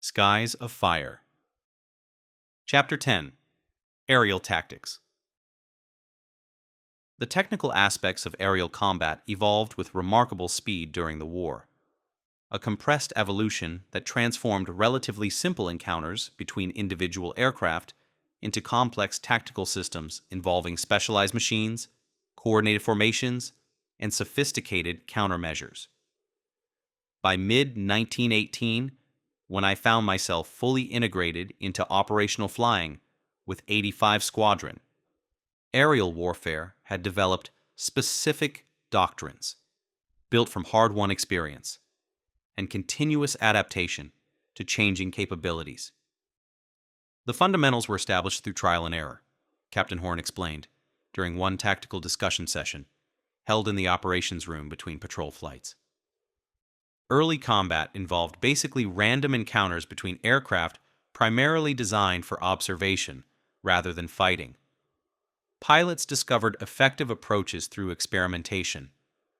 Skies of Fire. Chapter 10. Aerial Tactics. The technical aspects of aerial combat evolved with remarkable speed during the war. A compressed evolution that transformed relatively simple encounters between individual aircraft into complex tactical systems involving specialized machines, coordinated formations, and sophisticated countermeasures. By mid-1918, when I found myself fully integrated into operational flying with 85 Squadron, aerial warfare had developed specific doctrines, built from hard-won experience and continuous adaptation to changing capabilities. The fundamentals were established through trial and error, Captain Horn explained during one tactical discussion session held in the operations room between patrol flights. Early combat involved basically random encounters between aircraft primarily designed for observation rather than fighting. Pilots discovered effective approaches through experimentation,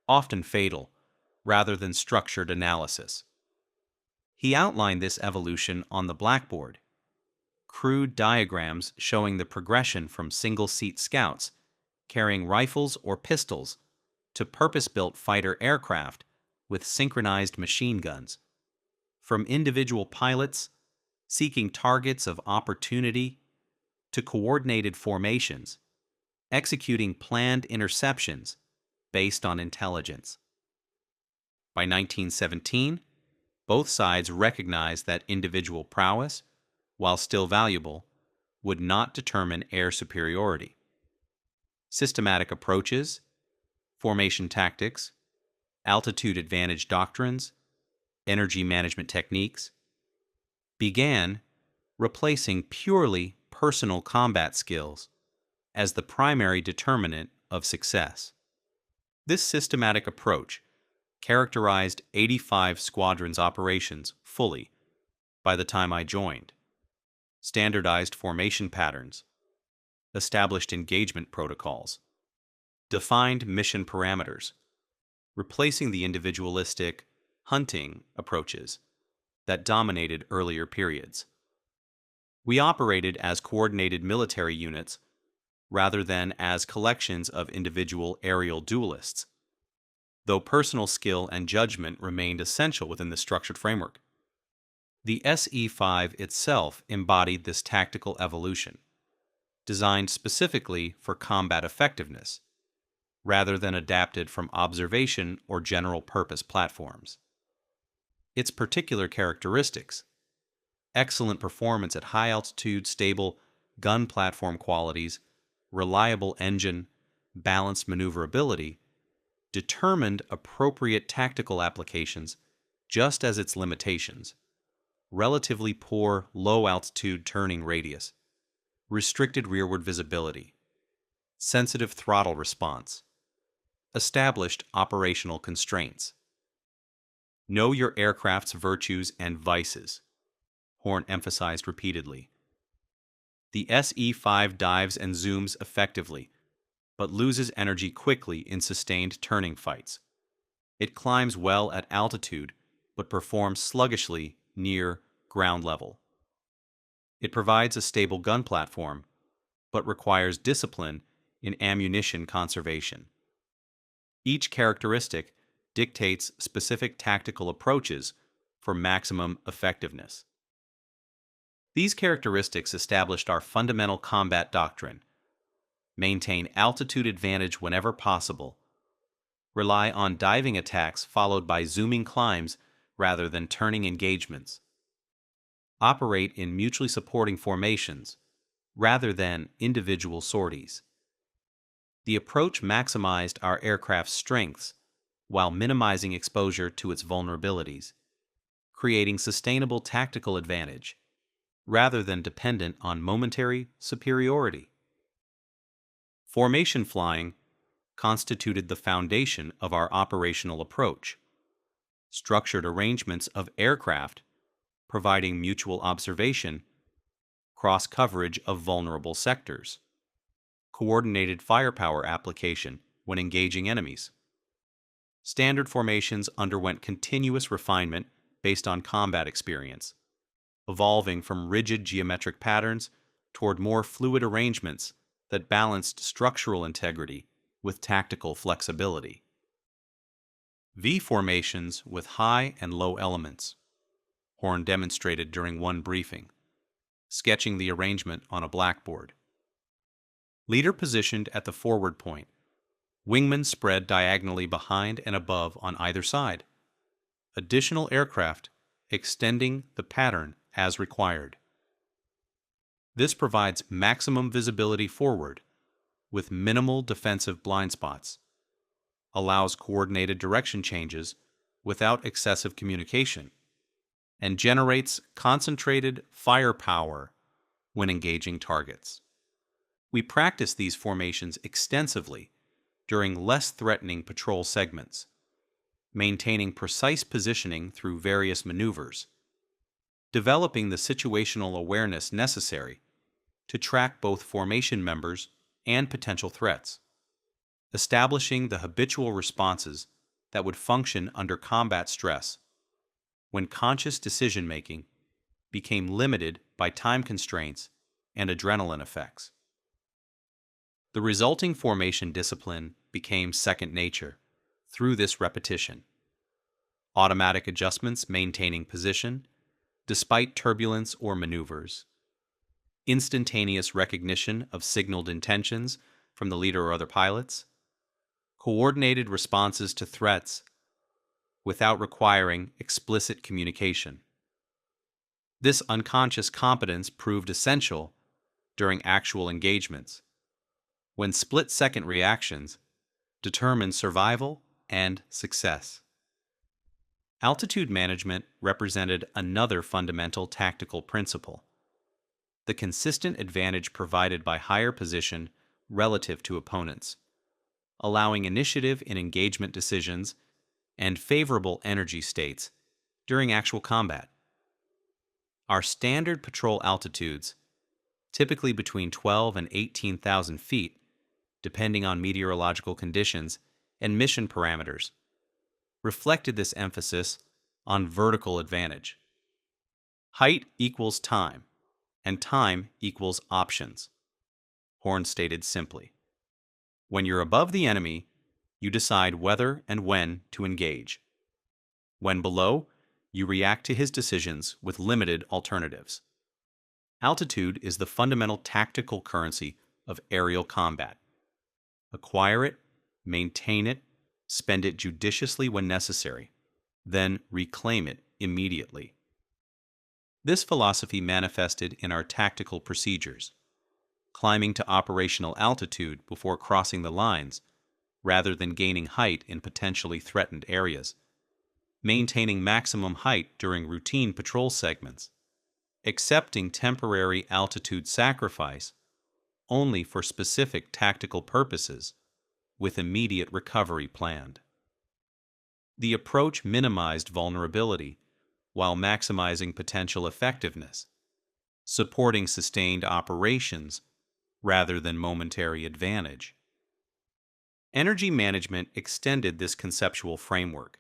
often fatal, rather than structured analysis. He outlined this evolution on the blackboard. Crude diagrams showing the progression from single-seat scouts carrying rifles or pistols to purpose-built fighter aircraft with synchronized machine guns, from individual pilots seeking targets of opportunity to coordinated formations, executing planned interceptions based on intelligence. By 1917, both sides recognized that individual prowess, while still valuable, would not determine air superiority. Systematic approaches, formation tactics, altitude advantage doctrines, energy management techniques, began replacing purely personal combat skills as the primary determinant of success. This systematic approach characterized 85 Squadron's operations fully by the time I joined. Standardized formation patterns, established engagement protocols, defined mission parameters, replacing the individualistic, hunting approaches that dominated earlier periods. We operated as coordinated military units rather than as collections of individual aerial duelists, though personal skill and judgment remained essential within the structured framework. The SE-5 itself embodied this tactical evolution, designed specifically for combat effectiveness, rather than adapted from observation or general-purpose platforms. Its particular characteristics, excellent performance at high-altitude, stable gun platform qualities, reliable engine, balanced maneuverability, determined appropriate tactical applications just as its limitations, relatively poor low-altitude turning radius, restricted rearward visibility, sensitive throttle response, established operational constraints. Know your aircraft's virtues and vices, Horn emphasized repeatedly. The SE-5 dives and zooms effectively, but loses energy quickly in sustained turning fights. It climbs well at altitude, but performs sluggishly near ground level. It provides a stable gun platform, but requires discipline in ammunition conservation. Each characteristic dictates specific tactical approaches for maximum effectiveness. These characteristics established our fundamental combat doctrine: maintain altitude advantage whenever possible, rely on diving attacks followed by zooming climbs rather than turning engagements, operate in mutually supporting formations rather than individual sorties. The approach maximized our aircraft's strengths while minimizing exposure to its vulnerabilities, creating sustainable tactical advantage rather than dependent on momentary superiority. Formation flying constituted the foundation of our operational approach. Structured arrangements of aircraft providing mutual observation, cross-coverage of vulnerable sectors, coordinated firepower application when engaging enemies. Standard formations underwent continuous refinement based on combat experience, evolving from rigid geometric patterns toward more fluid arrangements that balanced structural integrity with tactical flexibility. V formations with high and low elements, Horn demonstrated during one briefing, sketching the arrangement on a blackboard. Leader positioned at the forward point, wingmen spread diagonally behind and above on either side. Additional aircraft extending the pattern as required. This provides maximum visibility forward with minimal defensive blind spots, allows coordinated direction changes without excessive communication, and generates concentrated firepower when engaging targets. We practice these formations extensively during less threatening patrol segments, maintaining precise positioning through various maneuvers, developing the situational awareness necessary to track both formation members and potential threats, establishing the habitual responses that would function under combat stress when conscious decision-making became limited by time constraints and adrenaline effects. The resulting formation discipline became second nature through this repetition. Automatic adjustments maintaining position despite turbulence or maneuvers. Instantaneous recognition of signaled intentions from the leader or other pilots. Coordinated responses to threats without requiring explicit communication. This unconscious competence proved essential during actual engagements, when split-second reactions determine survival and success. Altitude management represented another fundamental tactical principle: the consistent advantage provided by higher position relative to opponents, allowing initiative in engagement decisions and favorable energy states during actual combat. Our standard patrol altitudes, typically between 12 and 18,000 feet, depending on meteorological conditions and mission parameters, reflected this emphasis on vertical advantage. Height equals time, and time equals options, Horn stated simply. When you're above the enemy, you decide whether and when to engage. When below, you react to his decisions with limited alternatives. Altitude is the fundamental tactical currency of aerial combat. Acquire it, maintain it, spend it judiciously when necessary, then reclaim it immediately. This philosophy manifested in our tactical procedures, climbing to operational altitude before crossing the lines, rather than gaining height in potentially threatened areas, maintaining maximum height during routine patrol segments, accepting temporary altitude sacrifice only for specific tactical purposes, with immediate recovery planned. The approach minimized vulnerability while maximizing potential effectiveness, supporting sustained operations rather than momentary advantage. Energy management extended this conceptual framework,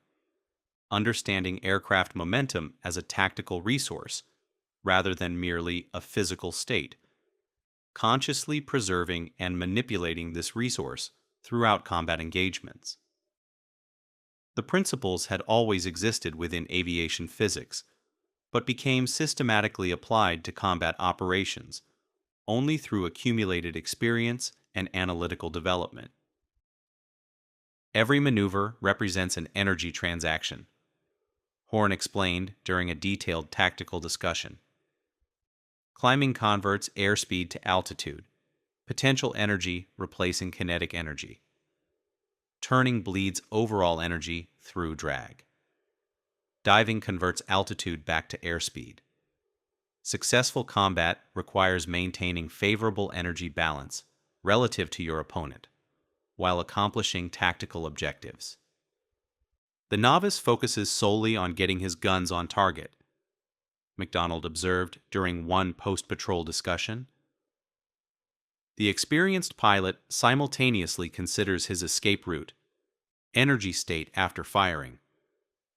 understanding aircraft momentum as a tactical resource rather than merely a physical state, consciously preserving and manipulating this resource throughout combat engagements. The principles had always existed within aviation physics, but became systematically applied to combat operations only through accumulated experience and analytical development. Every maneuver represents an energy transaction, Horn explained during a detailed tactical discussion. Climbing converts airspeed to altitude, potential energy replacing kinetic energy. Turning bleeds overall energy through drag. Diving converts altitude back to airspeed. Successful combat requires maintaining favorable energy balance relative to your opponent, while accomplishing tactical objectives. The novice focuses solely on getting his guns on target, McDonald observed during one post-patrol discussion. The experienced pilot simultaneously considers his escape route, energy state after firing,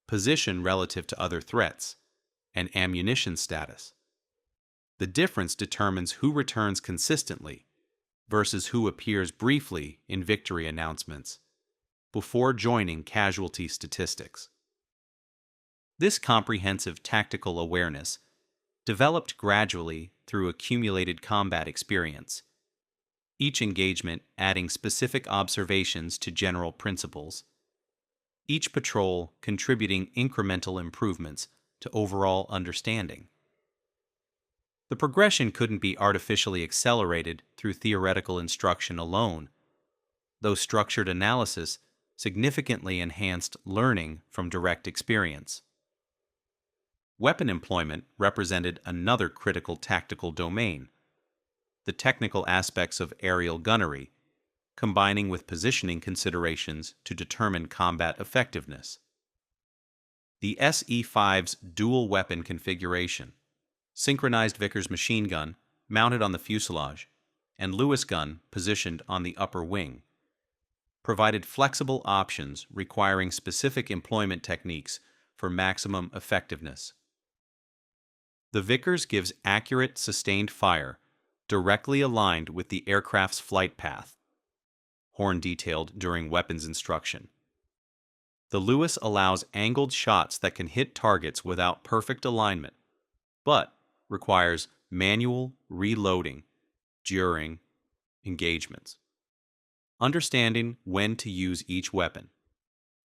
position relative to other threats, and ammunition status. The difference determines who returns consistently versus who appears briefly in victory announcements before joining casualty statistics. This comprehensive tactical awareness developed gradually through accumulated combat experience, each engagement adding specific observations to general principles, each patrol contributing incremental improvements to overall understanding. The progression couldn't be artificially accelerated through theoretical instruction alone, though structured analysis significantly enhanced learning from direct experience. Weapon employment represented another critical tactical domain, the technical aspects of aerial gunnery, combining with positioning considerations to determine combat effectiveness. The SE-5's dual weapon configuration, synchronized Vickers machine gun mounted on the fuselage, and Lewis gun positioned on the upper wing, provided flexible options requiring specific employment techniques for maximum effectiveness. The Vickers gives accurate, sustained fire directly aligned with the aircraft's flight path, horn detailed during weapons instruction. The Lewis allows angled shots that can hit targets without perfect alignment, but requires manual reloading during engagements. Understanding when to use each weapon,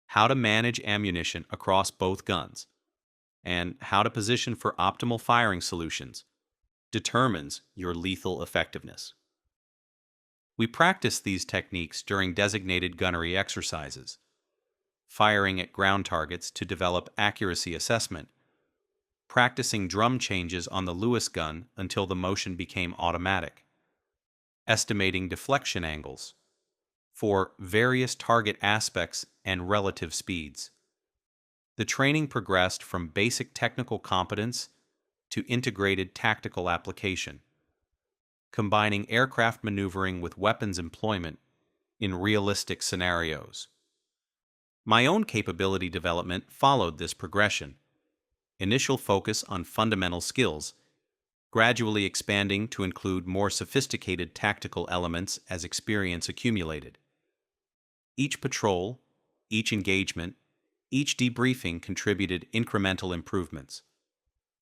how to manage ammunition across both guns, and how to position for optimal firing solutions determines your lethal effectiveness. We practice these techniques during designated gunnery exercises, firing at ground targets to develop accuracy assessment, practicing drum changes on the Lewis gun until the motion became automatic, estimating deflection angles for various target aspects and relative speeds. The training progressed from basic technical competence to integrated tactical application, combining aircraft maneuvering with weapons employment in realistic scenarios. My own capability development followed this progression. Initial focus on fundamental skills, gradually expanding to include more sophisticated tactical elements as experience accumulated. Each patrol, each engagement, each debriefing contributed incremental improvements,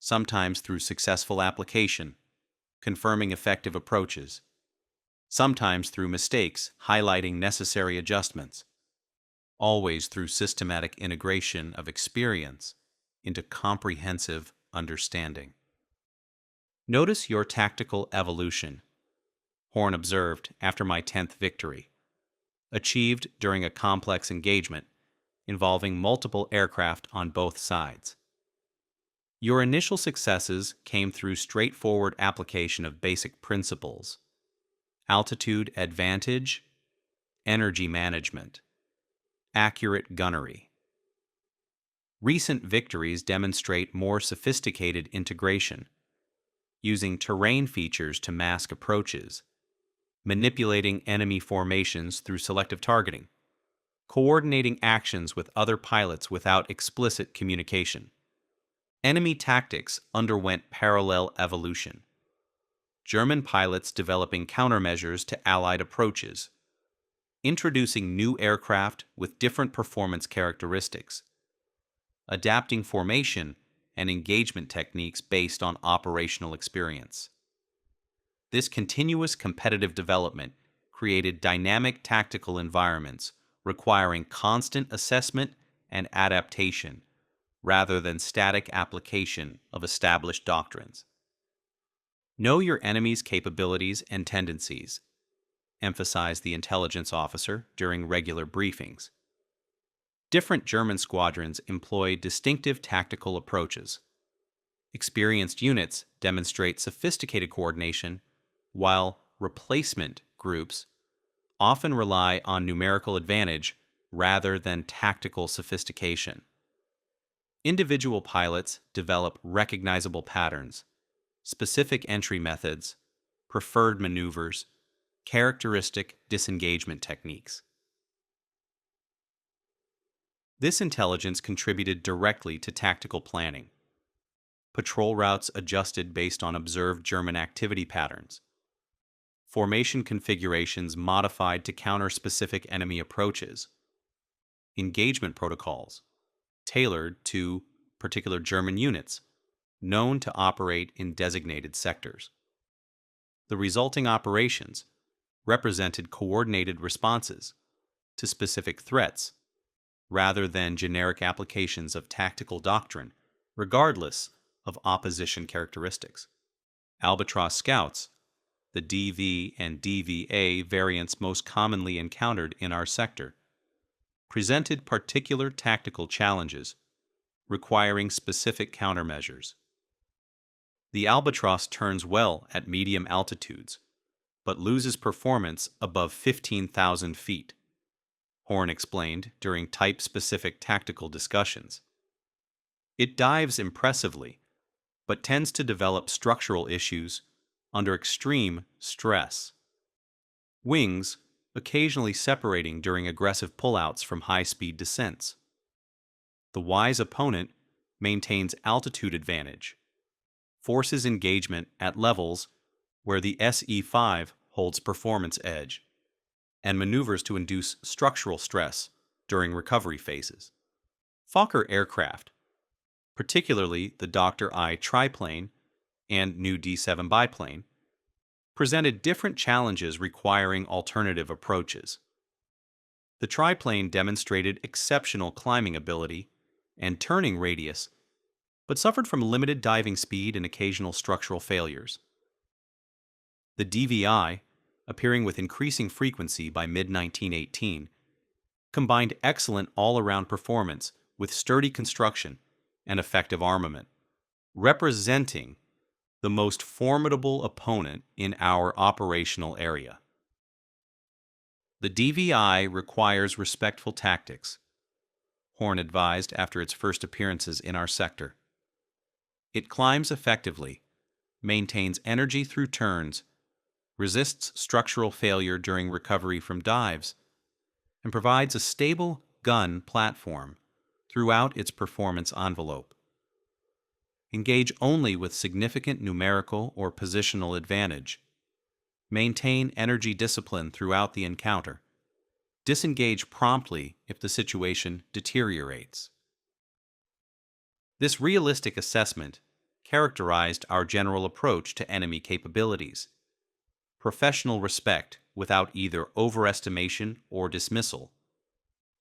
sometimes through successful application, confirming effective approaches, sometimes through mistakes highlighting necessary adjustments, always through systematic integration of experience into comprehensive understanding. Notice your tactical evolution, Horn observed after my 10th victory, achieved during a complex engagement involving multiple aircraft on both sides. Your initial successes came through straightforward application of basic principles: altitude advantage, energy management, accurate gunnery. Recent victories demonstrate more sophisticated integration, using terrain features to mask approaches, manipulating enemy formations through selective targeting, coordinating actions with other pilots without explicit communication. Enemy tactics underwent parallel evolution. German pilots developing countermeasures to Allied approaches, introducing new aircraft with different performance characteristics, adapting formation and engagement techniques based on operational experience. This continuous competitive development created dynamic tactical environments requiring constant assessment and adaptation rather than static application of established doctrines. Know your enemy's capabilities and tendencies, emphasized the intelligence officer during regular briefings. Different German squadrons employ distinctive tactical approaches. Experienced units demonstrate sophisticated coordination, while replacement groups often rely on numerical advantage rather than tactical sophistication. Individual pilots develop recognizable patterns, specific entry methods, preferred maneuvers, characteristic disengagement techniques. This intelligence contributed directly to tactical planning. patrol routes adjusted based on observed German activity patterns, formation configurations modified to counter specific enemy approaches, engagement protocols tailored to particular German units known to operate in designated sectors. The resulting operations represented coordinated responses to specific threats rather than generic applications of tactical doctrine, regardless of opposition characteristics. Albatross Scouts, the DV and DVA variants most commonly encountered in our sector, presented particular tactical challenges requiring specific countermeasures. The Albatross turns well at medium altitudes, but loses performance above 15,000 feet, Horn explained during type-specific tactical discussions. It dives impressively, but tends to develop structural issues under extreme stress. Wings occasionally separating during aggressive pullouts from high-speed descents. The wise opponent maintains altitude advantage, forces engagement at levels where the SE-5 holds performance edge, and maneuvers to induce structural stress during recovery phases. Fokker aircraft, particularly the Dr. I triplane and new D-7 biplane, presented different challenges requiring alternative approaches. The triplane demonstrated exceptional climbing ability and turning radius, but suffered from limited diving speed and occasional structural failures. The DVI, appearing with increasing frequency by mid-1918, combined excellent all-around performance with sturdy construction and effective armament, representing the most formidable opponent in our operational area. The DVI requires respectful tactics, Horn advised after its first appearances in our sector. It climbs effectively, maintains energy through turns, resists structural failure during recovery from dives, and provides a stable gun platform throughout its performance envelope. Engage only with significant numerical or positional advantage. Maintain energy discipline throughout the encounter. Disengage promptly if the situation deteriorates. This realistic assessment characterized our general approach to enemy capabilities. Professional respect without either overestimation or dismissal.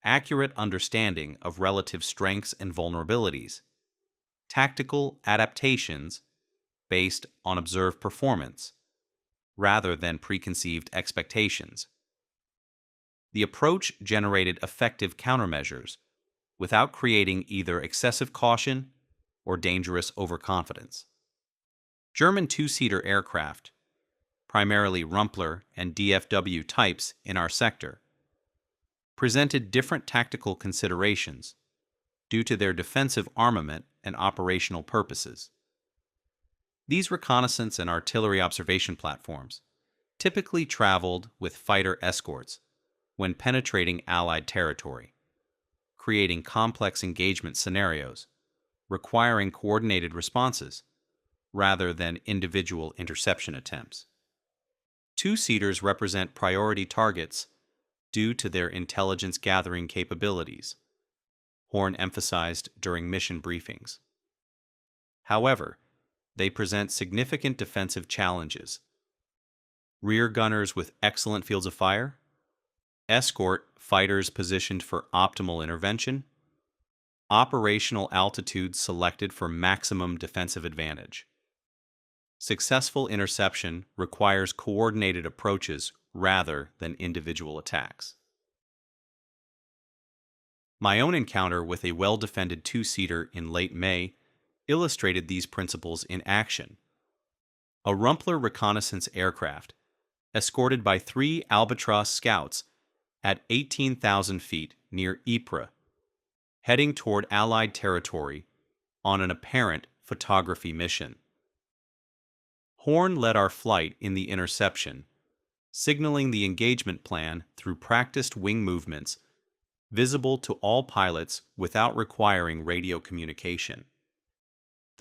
Accurate understanding of relative strengths and vulnerabilities. Tactical adaptations based on observed performance, rather than preconceived expectations. The approach generated effective countermeasures without creating either excessive caution or dangerous overconfidence. German two-seater aircraft, primarily Rumpler and DFW types in our sector, presented different tactical considerations due to their defensive armament and operational purposes. These reconnaissance and artillery observation platforms typically traveled with fighter escorts when penetrating Allied territory, creating complex engagement scenarios requiring coordinated responses rather than individual interception attempts. Two-seaters represent priority targets due to their intelligence gathering capabilities, Horn emphasized during mission briefings. However, they present significant defensive challenges. Rear gunners with excellent fields of fire, escort fighters positioned for optimal intervention, operational altitudes selected for maximum defensive advantage. Successful interception requires coordinated approaches rather than individual attacks. My own encounter with a well-defended two-seater in late May illustrated these principles in action. A Rumpler reconnaissance aircraft, escorted by 3 Albatross Scouts at 18,000 feet near Ypres, heading toward Allied territory on an apparent photography mission. Horn led our flight in the interception, signaling the engagement plan through practiced wing movements visible to all pilots without requiring radio communication.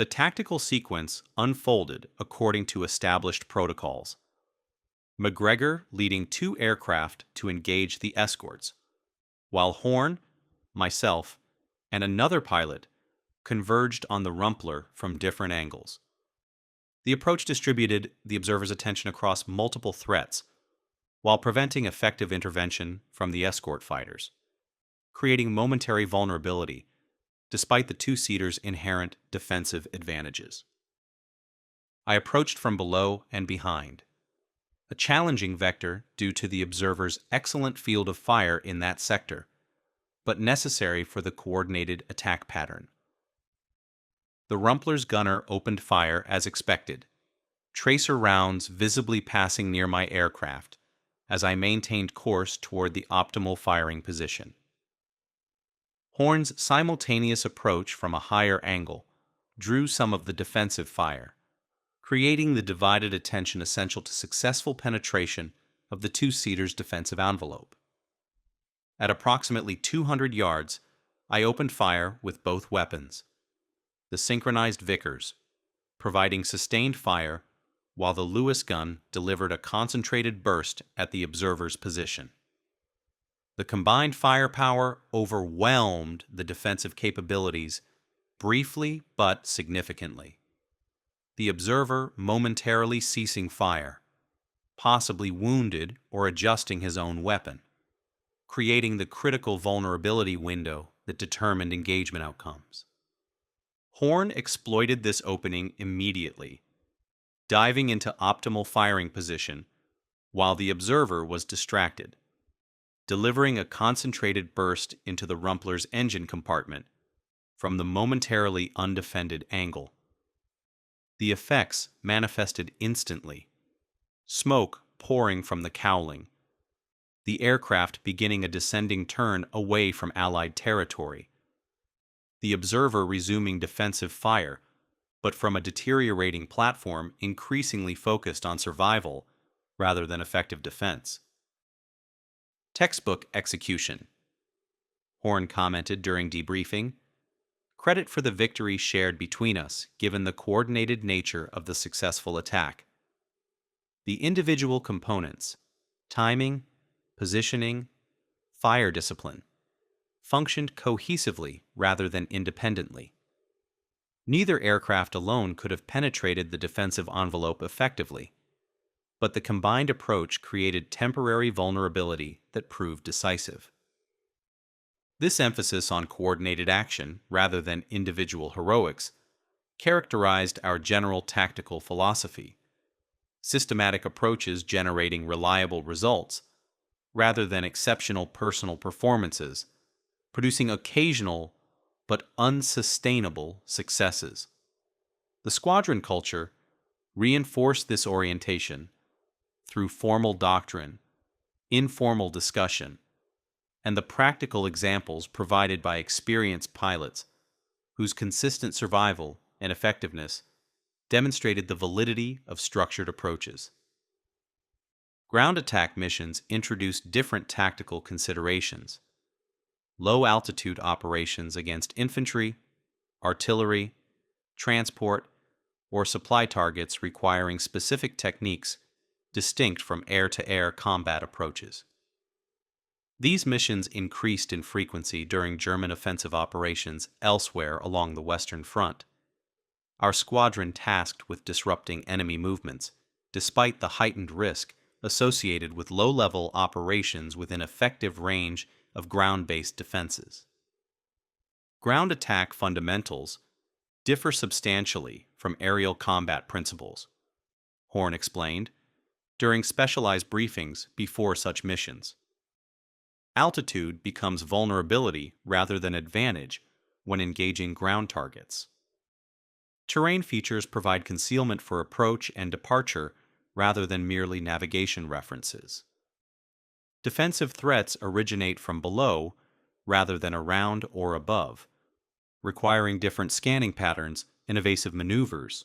The tactical sequence unfolded according to established protocols. McGregor leading 2 aircraft to engage the escorts, while Horn, myself, and another pilot converged on the Rumpler from different angles. The approach distributed the observer's attention across multiple threats, while preventing effective intervention from the escort fighters, creating momentary vulnerability despite the two-seater's inherent defensive advantages. I approached from below and behind, a challenging vector due to the observer's excellent field of fire in that sector, but necessary for the coordinated attack pattern. The Rumpler's gunner opened fire as expected, tracer rounds visibly passing near my aircraft as I maintained course toward the optimal firing position. Horn's simultaneous approach from a higher angle drew some of the defensive fire, creating the divided attention essential to successful penetration of the two-seater's defensive envelope. At approximately 200 yards, I opened fire with both weapons, the synchronized Vickers, providing sustained fire while the Lewis gun delivered a concentrated burst at the observer's position. The combined firepower overwhelmed the defensive capabilities briefly but significantly. The observer momentarily ceasing fire, possibly wounded or adjusting his own weapon, creating the critical vulnerability window that determined engagement outcomes. Horn exploited this opening immediately, diving into optimal firing position while the observer was distracted, delivering a concentrated burst into the Rumpler's engine compartment from the momentarily undefended angle. The effects manifested instantly, smoke pouring from the cowling, the aircraft beginning a descending turn away from Allied territory, the observer resuming defensive fire, but from a deteriorating platform increasingly focused on survival rather than effective defense. Textbook execution, Horn commented during debriefing. Credit for the victory shared between us given the coordinated nature of the successful attack. The individual components, timing, positioning, fire discipline, functioned cohesively rather than independently. Neither aircraft alone could have penetrated the defensive envelope effectively, but the combined approach created temporary vulnerability that proved decisive. This emphasis on coordinated action rather than individual heroics characterized our general tactical philosophy, systematic approaches generating reliable results rather than exceptional personal performances, producing occasional but unsustainable successes. The squadron culture reinforced this orientation through formal doctrine, informal discussion, and the practical examples provided by experienced pilots whose consistent survival and effectiveness demonstrated the validity of structured approaches. Ground attack missions introduced different tactical considerations. Low-altitude operations against infantry, artillery, transport, or supply targets requiring specific techniques distinct from air-to-air combat approaches. These missions increased in frequency during German offensive operations elsewhere along the Western Front. Our squadron tasked with disrupting enemy movements, despite the heightened risk associated with low-level operations within effective range of ground-based defenses. Ground attack fundamentals differ substantially from aerial combat principles, Horn explained during specialized briefings before such missions. Altitude becomes vulnerability rather than advantage when engaging ground targets. Terrain features provide concealment for approach and departure rather than merely navigation references. Defensive threats originate from below rather than around or above, requiring different scanning patterns and evasive maneuvers.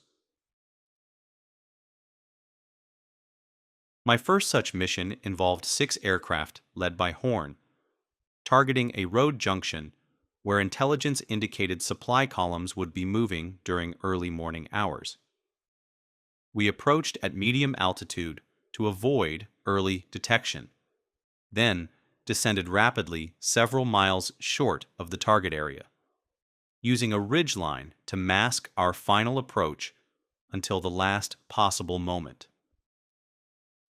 My first such mission involved 6 aircraft led by Horn, targeting a road junction where intelligence indicated supply columns would be moving during early morning hours. We approached at medium altitude to avoid early detection, then descended rapidly several miles short of the target area, using a ridgeline to mask our final approach until the last possible moment.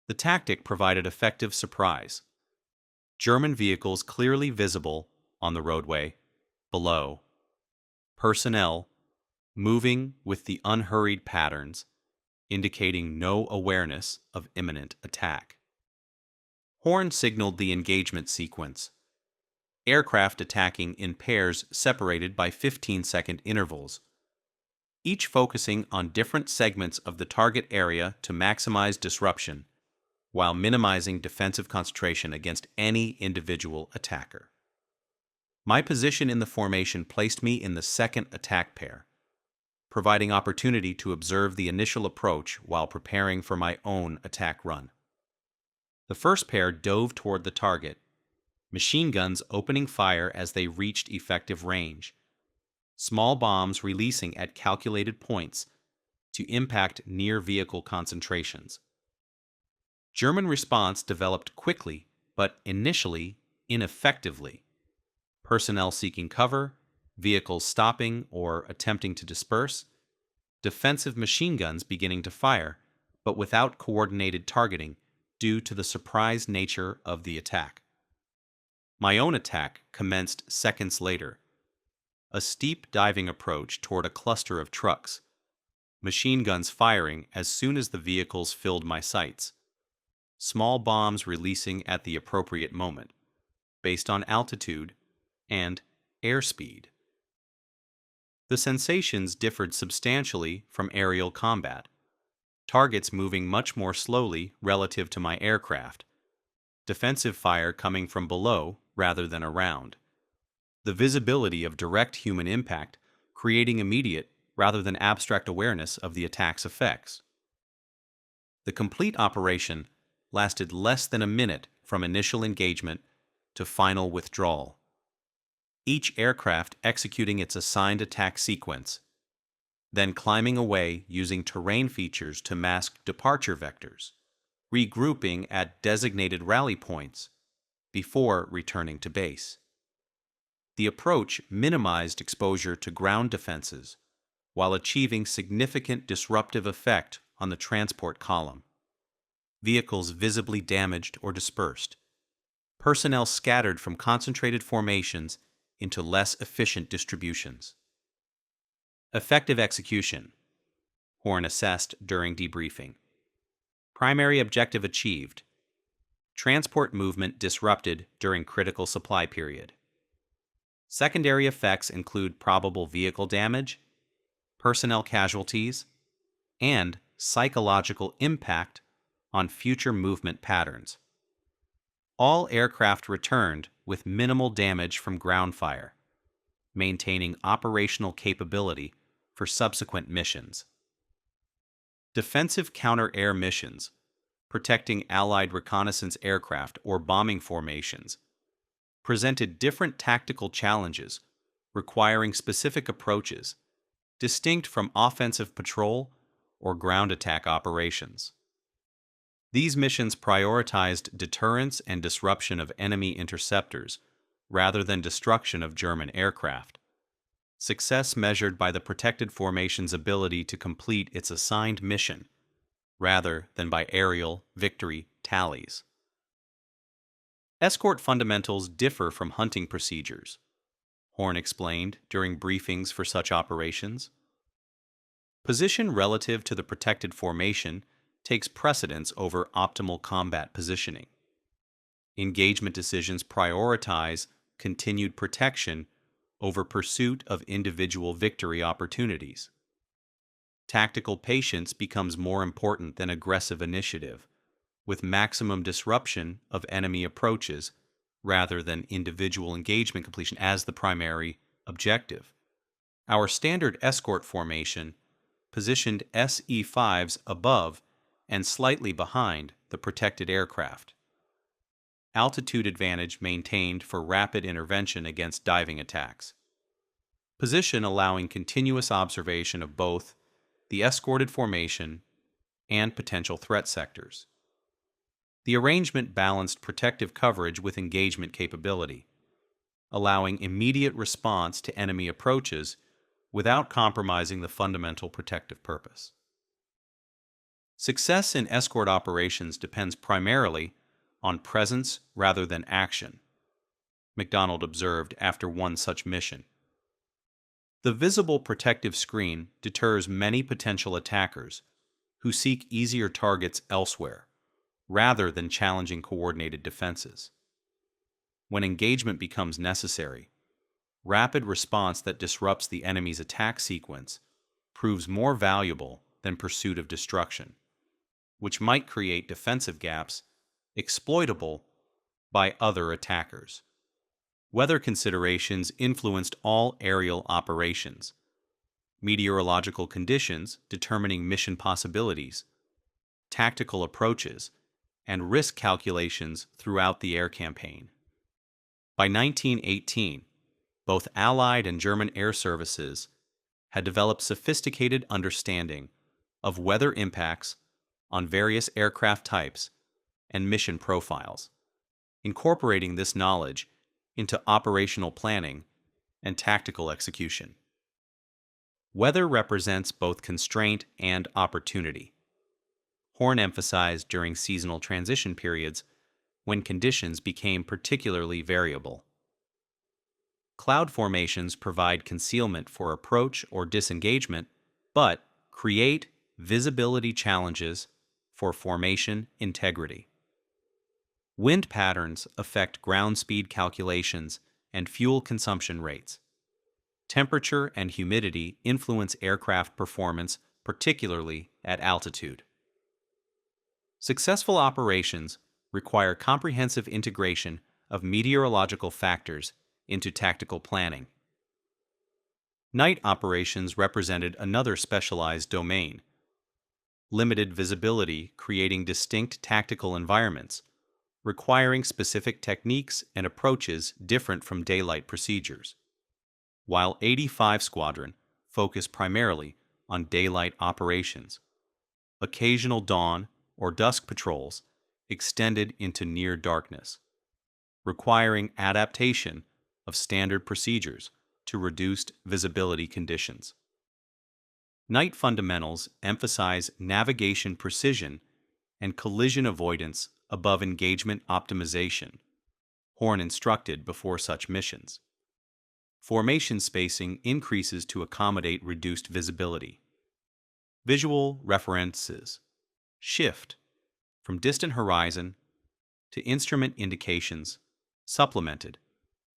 The tactic provided effective surprise. German vehicles clearly visible on the roadway below, personnel moving with the unhurried patterns, indicating no awareness of imminent attack. Horn signaled the engagement sequence. Aircraft attacking in pairs separated by 15-second intervals, each focusing on different segments of the target area to maximize disruption, while minimizing defensive concentration against any individual attacker. My position in the formation placed me in the second attack pair, providing opportunity to observe the initial approach while preparing for my own attack run. The first pair dove toward the target, machine guns opening fire as they reached effective range, small bombs releasing at calculated points to impact near-vehicle concentrations. German response developed quickly, but initially ineffectively. Personnel seeking cover, vehicles stopping or attempting to disperse, defensive machine guns beginning to fire, but without coordinated targeting due to the surprise nature of the attack. My own attack commenced seconds later. A steep diving approach toward a cluster of trucks, machine guns firing as soon as the vehicles filled my sights, small bombs releasing at the appropriate moment, based on altitude and airspeed. The sensations differed substantially from aerial combat, targets moving much more slowly relative to my aircraft, defensive fire coming from below rather than around, the visibility of direct human impact creating immediate rather than abstract awareness of the attack's effects. The complete operation lasted less than a minute from initial engagement to final withdrawal, each aircraft executing its assigned attack sequence, then climbing away using terrain features to mask departure vectors, regrouping at designated rally points before returning to base. The approach minimized exposure to ground defenses while achieving significant disruptive effect on the transport column. Vehicles visibly damaged or dispersed, personnel scattered from concentrated formations into less efficient distributions. Effective execution, Horn assessed during debriefing. Primary objective achieved. Transport movement disrupted during critical supply period. Secondary effects include probable vehicle damage, personnel casualties, and psychological impact on future movement patterns. All aircraft returned with minimal damage from ground fire, maintaining operational capability for subsequent missions. Defensive counter-air missions, protecting Allied reconnaissance aircraft or bombing formations, presented different tactical challenges requiring specific approaches, distinct from offensive patrol or ground attack operations. These missions prioritized deterrence and disruption of enemy interceptors rather than destruction of German aircraft. Success measured by the protected formation's ability to complete its assigned mission, rather than by aerial victory tallies. Escort fundamentals differ from hunting procedures, Horn explained during briefings for such operations. Position relative to the protected formation takes precedence over optimal combat positioning. Engagement decisions prioritize continued protection over pursuit of individual victory opportunities. Tactical patience becomes more important than aggressive initiative, with maximum disruption of enemy approaches rather than individual engagement completion as the primary objective. Our standard escort formation positioned SE-5s above and slightly behind the protected aircraft. Altitude advantage maintained for rapid intervention against diving attacks. position allowing continuous observation of both the escorted formation and potential threat sectors. The arrangement balanced protective coverage with engagement capability, allowing immediate response to enemy approaches without compromising the fundamental protective purpose. Success in escort operations depends primarily on presence rather than action, MacDonald observed after one such mission. The visible protective screen deters many potential attackers who seek easier targets elsewhere, rather than challenging coordinated defenses. When engagement becomes necessary, rapid response that disrupts the enemy's attack sequence proves more valuable than pursuit of destruction, which might create defensive gaps exploitable by other attackers. Weather considerations influenced all aerial operations. Meteorological conditions determining mission possibilities, tactical approaches, and risk calculations throughout the air campaign. By 1918, both Allied and German air services had developed sophisticated understanding of weather impacts on various aircraft types and mission profiles, incorporating this knowledge into operational planning and tactical execution. Weather represents both constraint and opportunity. Horn emphasized during seasonal transition periods when conditions became particularly variable. Cloud formations provide concealment for approach or disengagement, but create visibility challenges for formation integrity. Wind patterns affect ground speed calculations and fuel consumption rates. Temperature and humidity influence aircraft performance, particularly at altitude. Successful operations require comprehensive integration of meteorological factors into tactical planning. Night operations represented another specialized domain. Limited visibility creating distinct tactical environments, requiring specific techniques and approaches different from daylight procedures. While 85 Squadron focused primarily on daylight operations, occasional dawn or dusk patrols extended into near darkness, requiring adaptation of standard procedures to reduced visibility conditions. Night fundamentals emphasize navigation precision and collision avoidance above engagement optimization, Horn instructed before such missions. Formation spacing increases to accommodate reduced visibility. Visual references shift from distant horizon to instrument indications, supplemented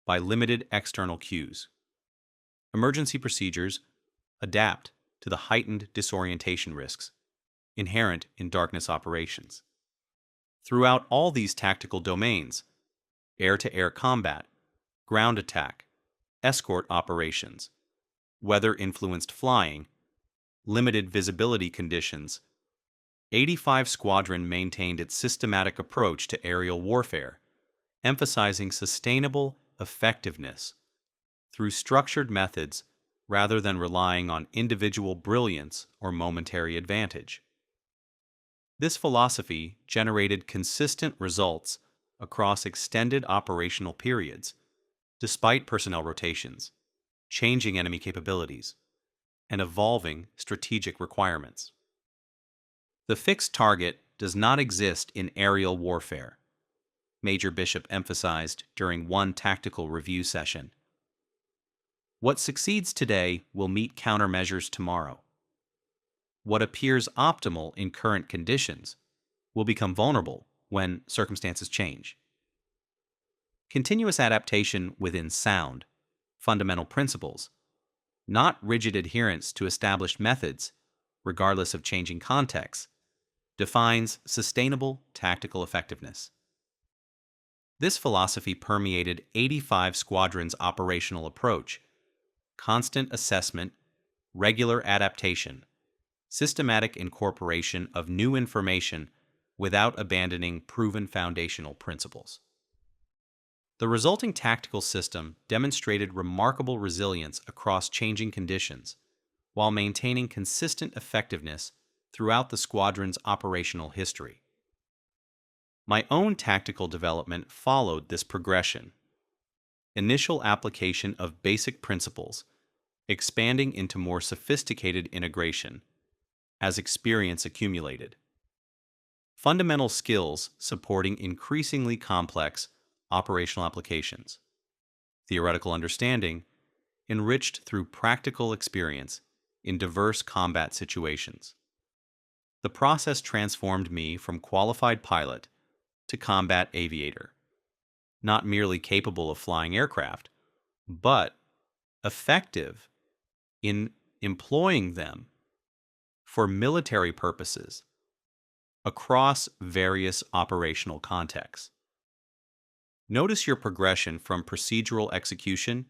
by limited external cues. Emergency procedures adapt to the heightened disorientation risks inherent in darkness operations. Throughout all these tactical domains, air-to-air combat, ground attack, escort operations, weather-influenced flying, limited visibility conditions, 85 Squadron maintained its systematic approach to aerial warfare, emphasizing sustainable effectiveness through structured methods rather than relying on individual brilliance or momentary advantage. This philosophy generated consistent results across extended operational periods, despite personnel rotations, changing enemy capabilities, and evolving strategic requirements. The fixed target does not exist in aerial warfare, Major Bishop emphasized during one tactical review session. What succeeds today will meet countermeasures tomorrow. What appears optimal in current conditions will become vulnerable when circumstances change. Continuous adaptation within sound, fundamental principles, not rigid adherence to established methods, regardless of changing contexts, defines sustainable tactical effectiveness. This philosophy permeated 85 Squadron's operational approach: constant assessment, regular adaptation, systematic incorporation of new information without abandoning proven foundational principles. The resulting tactical system demonstrated remarkable resilience across changing conditions, while maintaining consistent effectiveness throughout the squadron's operational history. My own tactical development followed this progression. Initial application of basic principles, expanding into more sophisticated integration as experience accumulated. Fundamental skills supporting increasingly complex operational applications. Theoretical understanding enriched through practical experience in diverse combat situations. The process transformed me from qualified pilot to combat aviator, not merely capable of flying aircraft, but effective in employing them for military purposes across various operational contexts. Notice your progression from procedural execution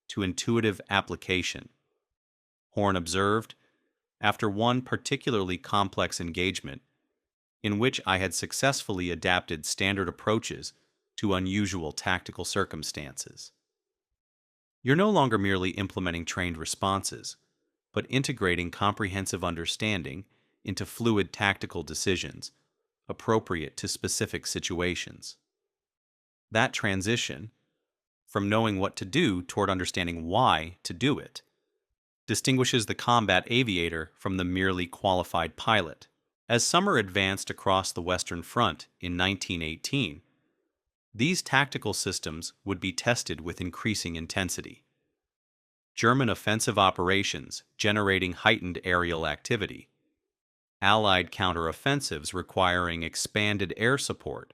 to intuitive application. Horn observed, after one particularly complex engagement, in which I had successfully adapted standard approaches to unusual tactical circumstances. You're no longer merely implementing trained responses, but integrating comprehensive understanding into fluid tactical decisions appropriate to specific situations. That transition, from knowing what to do toward understanding why to do it, distinguishes the combat aviator from the merely qualified pilot. As summer advanced across the Western Front in 1918, these tactical systems would be tested with increasing intensity. German offensive operations generating heightened aerial activity, Allied counteroffensives requiring expanded air support,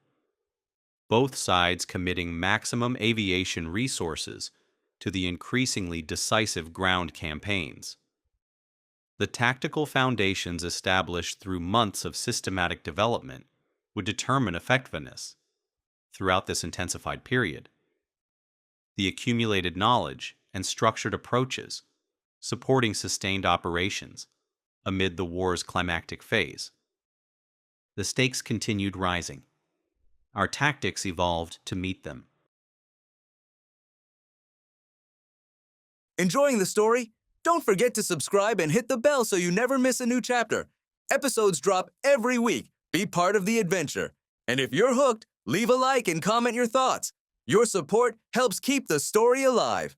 both sides committing maximum aviation resources to the increasingly decisive ground campaigns. The tactical foundations established through months of systematic development would determine effectiveness throughout this intensified period. The accumulated knowledge and structured approaches supporting sustained operations amid the war's climactic phase. The stakes continued rising. Our tactics evolved to meet them. Enjoying the story? Don't forget to subscribe and hit the bell so you never miss a new chapter. Episodes drop every week. Be part of the adventure. And if you're hooked, leave a like and comment your thoughts. Your support helps keep the story alive.